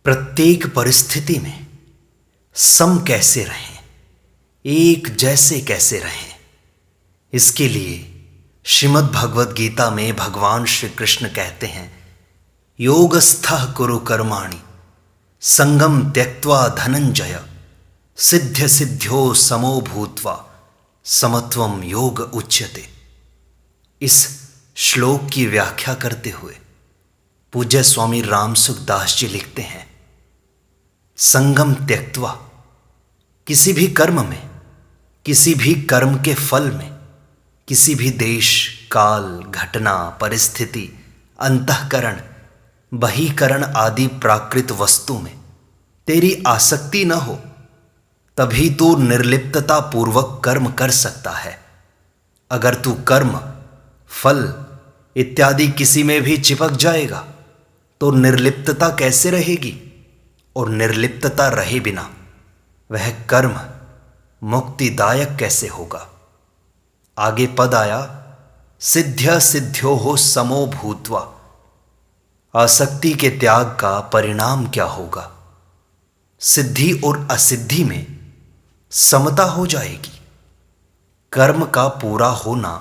प्रत्येक परिस्थिति में सम कैसे रहें, एक जैसे कैसे रहें, इसके लिए श्रीमद् भगवद गीता में भगवान श्री कृष्ण कहते हैं, योगस्थः कुरु कर्माणि संगम त्यक्त्वा धनंजय सिद्ध्य सिद्ध्यो समो भूत्वा समत्वम योग उच्यते। इस श्लोक की व्याख्या करते हुए पूज्य स्वामी राम सुखदास जी लिखते हैं, संगम त्यक्त्वा, किसी भी कर्म में, किसी भी कर्म के फल में, किसी भी देश काल घटना परिस्थिति अंतःकरण बहिकरण आदि प्राकृत वस्तु में तेरी आसक्ति न हो, तभी तू निर्लिप्तता पूर्वक कर्म कर सकता है। अगर तू कर्म फल इत्यादि किसी में भी चिपक जाएगा तो निर्लिप्तता कैसे रहेगी, और निर्लिप्तता रहे बिना वह कर्म मुक्तिदायक कैसे होगा। आगे पद आया, सिद्ध्य सिद्ध्यो हो समो भूत्वा, आसक्ति के त्याग का परिणाम क्या होगा। सिद्धि और असिद्धि में समता हो जाएगी। कर्म का पूरा होना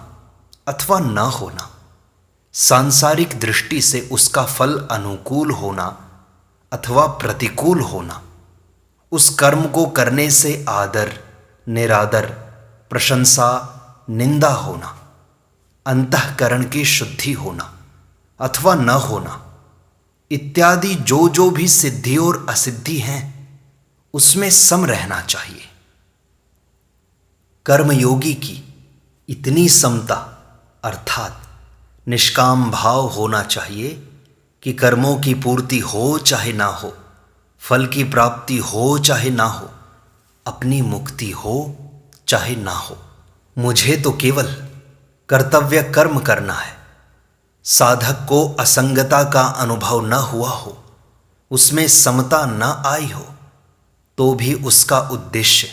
अथवा न होना, सांसारिक दृष्टि से उसका फल अनुकूल होना अथवा प्रतिकूल होना, उस कर्म को करने से आदर निरादर प्रशंसा निंदा होना, अंतःकरण की शुद्धि होना अथवा न होना इत्यादि जो जो भी सिद्धि और असिद्धि हैं, उसमें सम रहना चाहिए। कर्मयोगी की इतनी समता अर्थात निष्काम भाव होना चाहिए कि कर्मों की पूर्ति हो चाहे ना हो, फल की प्राप्ति हो चाहे ना हो, अपनी मुक्ति हो चाहे ना हो, मुझे तो केवल कर्तव्य कर्म करना है। साधक को असंगता का अनुभव न हुआ हो, उसमें समता न आई हो, तो भी उसका उद्देश्य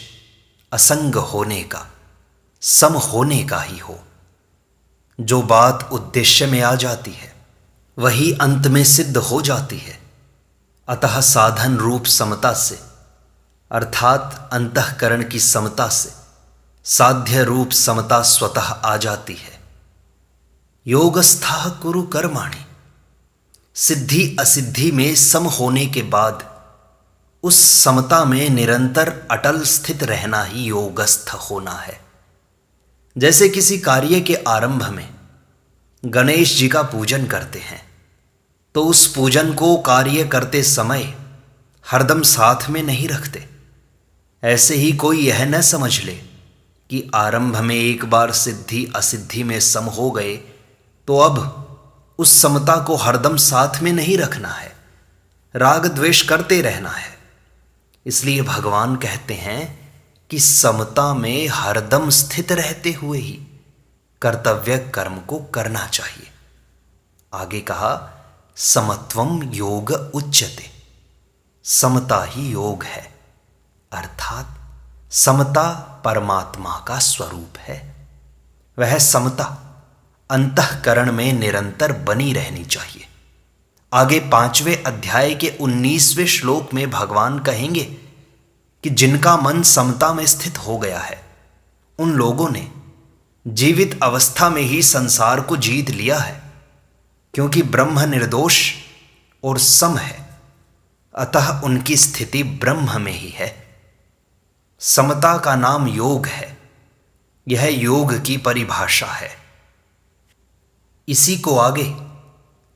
असंग होने का, सम होने का ही हो। जो बात उद्देश्य में आ जाती है वही अंत में सिद्ध हो जाती है। अतः साधन रूप समता से अर्थात अंतःकरण की समता से साध्य रूप समता स्वतः आ जाती है। योगस्थः कुरु कर्माणि, सिद्धि असिद्धि में सम होने के बाद उस समता में निरंतर अटल स्थित रहना ही योगस्थ होना है। जैसे किसी कार्य के आरंभ में गणेश जी का पूजन करते हैं, तो उस पूजन को कार्य करते समय हरदम साथ में नहीं रखते। ऐसे ही कोई यह न समझ ले कि आरंभ में एक बार सिद्धि असिद्धि में सम हो गए तो अब उस समता को हरदम साथ में नहीं रखना है, राग द्वेष करते रहना है। इसलिए भगवान कहते हैं कि समता में हरदम स्थित रहते हुए ही कर्तव्य कर्म को करना चाहिए। आगे कहा, समत्वम योग उच्यते, समता ही योग है, अर्थात समता परमात्मा का स्वरूप है। वह समता अंतःकरण में निरंतर बनी रहनी चाहिए। आगे 5वें अध्याय के 19वें श्लोक में भगवान कहेंगे कि जिनका मन समता में स्थित हो गया है, उन लोगों ने जीवित अवस्था में ही संसार को जीत लिया है, क्योंकि ब्रह्म निर्दोष और सम है, अतः उनकी स्थिति ब्रह्म में ही है। समता का नाम योग है, यह योग की परिभाषा है। इसी को आगे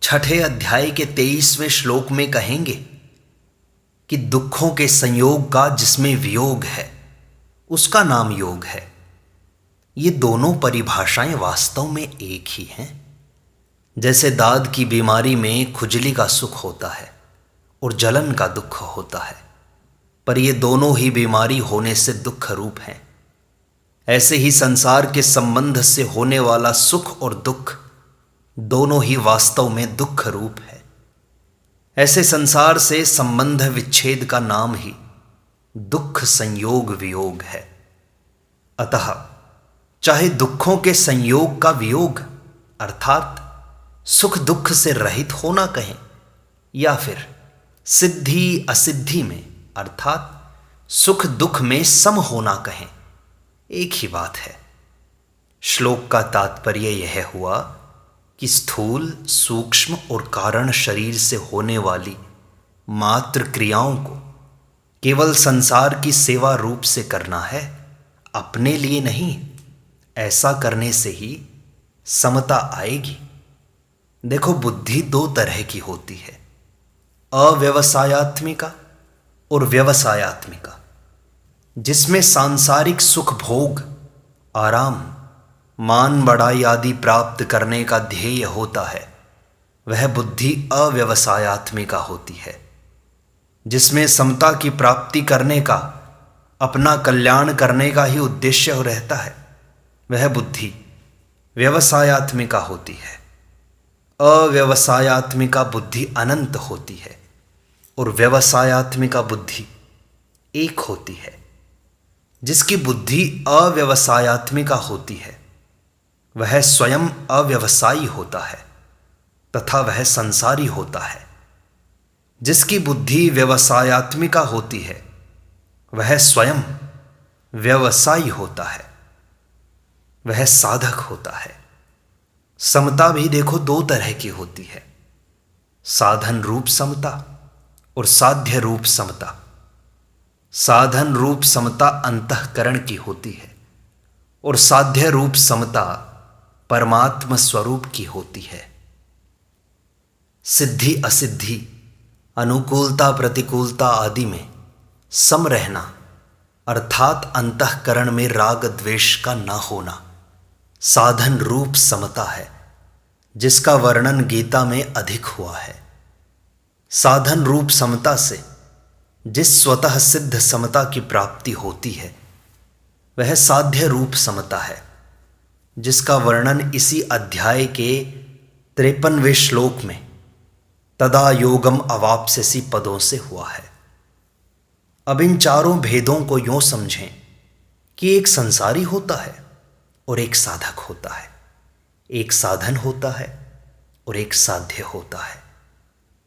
6ठे अध्याय के 23वें श्लोक में कहेंगे कि दुखों के संयोग का जिसमें वियोग है, उसका नाम योग है। ये दोनों परिभाषाएं वास्तव में एक ही हैं। जैसे दाद की बीमारी में खुजली का सुख होता है और जलन का दुख होता है, पर ये दोनों ही बीमारी होने से दुख रूप हैं। ऐसे ही संसार के संबंध से होने वाला सुख और दुख दोनों ही वास्तव में दुख रूप है। ऐसे संसार से संबंध विच्छेद का नाम ही दुख संयोग वियोग है। अतः चाहे दुखों के संयोग का वियोग अर्थात सुख दुख से रहित होना कहें, या फिर सिद्धि असिद्धि में अर्थात सुख दुख में सम होना कहें, एक ही बात है। श्लोक का तात्पर्य यह हुआ कि स्थूल, सूक्ष्म और कारण शरीर से होने वाली मात्र क्रियाओं को केवल संसार की सेवा रूप से करना है, अपने लिए नहीं। ऐसा करने से ही समता आएगी। देखो, बुद्धि दो तरह की होती है, अव्यवसायात्मिका और व्यवसायात्मिका। जिसमें सांसारिक सुख भोग, आराम, मान बढ़ाई आदि प्राप्त करने का ध्येय होता है, वह बुद्धि अव्यवसायात्मिका होती है। जिसमें समता की प्राप्ति करने का, अपना कल्याण करने का ही उद्देश्य रहता है, वह बुद्धि व्यवसायात्मिका होती है। अव्यवसायात्मिका बुद्धि अनंत होती है और व्यवसायात्मिका बुद्धि एक होती है। जिसकी बुद्धि अव्यवसायात्मिका होती है वह स्वयं अव्यवसायी होता है तथा वह संसारी होता है। जिसकी बुद्धि व्यवसायात्मिका होती है वह स्वयं व्यवसायी होता है, वह साधक होता है। समता भी देखो दो तरह की होती है, साधन रूप समता और साध्य रूप समता। साधन रूप समता अंतःकरण की होती है और साध्य रूप समता परमात्म स्वरूप की होती है। सिद्धि असिद्धि, अनुकूलता प्रतिकूलता आदि में सम रहना अर्थात अंतःकरण में राग द्वेष का न होना साधन रूप समता है, जिसका वर्णन गीता में अधिक हुआ है। साधन रूप समता से जिस स्वतः सिद्ध समता की प्राप्ति होती है वह साध्य रूप समता है, जिसका वर्णन इसी अध्याय के 53वें श्लोक में तदा योगम अवाप्स्यसि पदों से हुआ है। अब इन चारों भेदों को यूं समझें कि एक संसारी होता है और एक साधक होता है, एक साधन होता है और एक साध्य होता है।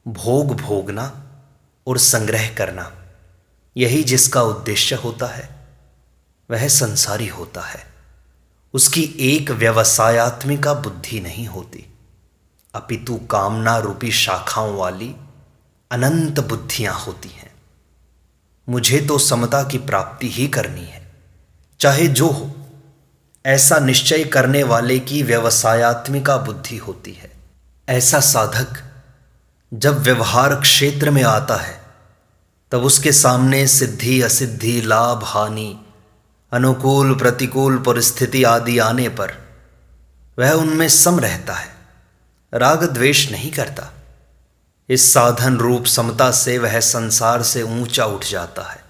भोग भोगना और संग्रह करना, यही जिसका उद्देश्य होता है वह संसारी होता है। उसकी एक व्यवसायात्मिका बुद्धि नहीं होती, अपितु कामना रूपी शाखाओं वाली अनंत बुद्धियां होती हैं। मुझे तो समता की प्राप्ति ही करनी है, चाहे जो हो, ऐसा निश्चय करने वाले की व्यवसायात्मिका बुद्धि होती है। ऐसा साधक जब व्यवहार क्षेत्र में आता है तब उसके सामने सिद्धि असिद्धि, लाभ हानि, अनुकूल प्रतिकूल परिस्थिति आदि आने पर वह उनमें सम रहता है, राग द्वेष नहीं करता। इस साधन रूप समता से वह संसार से ऊंचा उठ जाता है।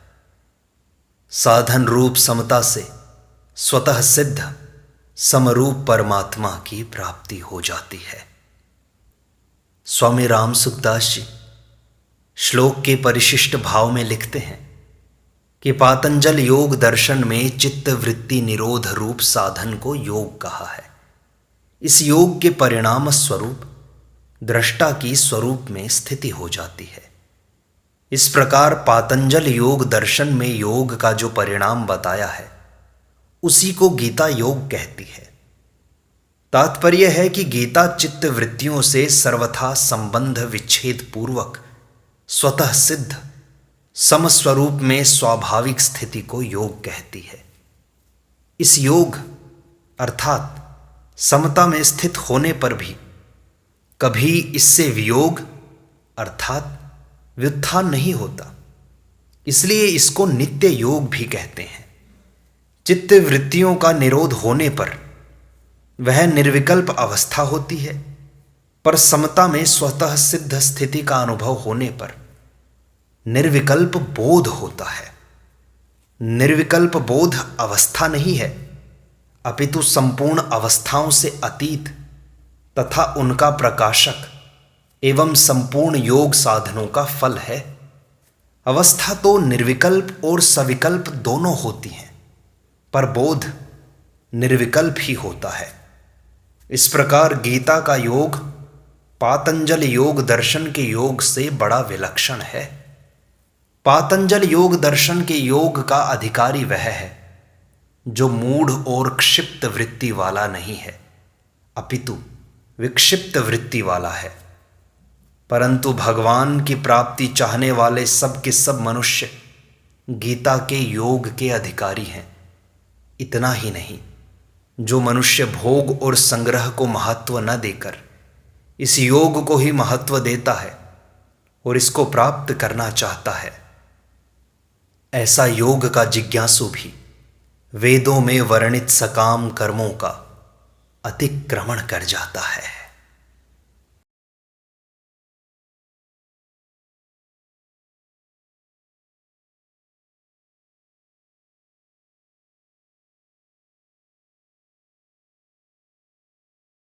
साधन रूप समता से स्वतः सिद्ध समरूप परमात्मा की प्राप्ति हो जाती है। स्वामी राम सुखदास जी श्लोक के परिशिष्ट भाव में लिखते हैं कि पातंजल योग दर्शन में चित्त वृत्ति निरोध रूप साधन को योग कहा है। इस योग के परिणाम स्वरूप दृष्टा की स्वरूप में स्थिति हो जाती है। इस प्रकार पातंजल योग दर्शन में योग का जो परिणाम बताया है उसी को गीता योग कहती है। तात्पर्य है कि गीता चित्त वृत्तियों से सर्वथा संबंध विच्छेद पूर्वक स्वतः सिद्ध समस्वरूप में स्वाभाविक स्थिति को योग कहती है। इस योग अर्थात समता में स्थित होने पर भी कभी इससे वियोग अर्थात व्युत्थान नहीं होता, इसलिए इसको नित्य योग भी कहते हैं। चित्त वृत्तियों का निरोध होने पर वह निर्विकल्प अवस्था होती है, पर समता में स्वतः सिद्ध स्थिति का अनुभव होने पर निर्विकल्प बोध होता है। निर्विकल्प बोध अवस्था नहीं है, अपितु संपूर्ण अवस्थाओं से अतीत तथा उनका प्रकाशक एवं संपूर्ण योग साधनों का फल है। अवस्था तो निर्विकल्प और सविकल्प दोनों होती हैं, पर बोध निर्विकल्प ही होता है। इस प्रकार गीता का योग पातंजल योग दर्शन के योग से बड़ा विलक्षण है। पातंजल योग दर्शन के योग का अधिकारी वह है जो मूढ़ और क्षिप्त वृत्ति वाला नहीं है, अपितु विक्षिप्त वृत्ति वाला है। परंतु भगवान की प्राप्ति चाहने वाले सब के सब मनुष्य गीता के योग के अधिकारी हैं। इतना ही नहीं, जो मनुष्य भोग और संग्रह को महत्व न देकर इस योग को ही महत्व देता है और इसको प्राप्त करना चाहता है, ऐसा योग का जिज्ञासु भी वेदों में वर्णित सकाम कर्मों का अतिक्रमण कर जाता है।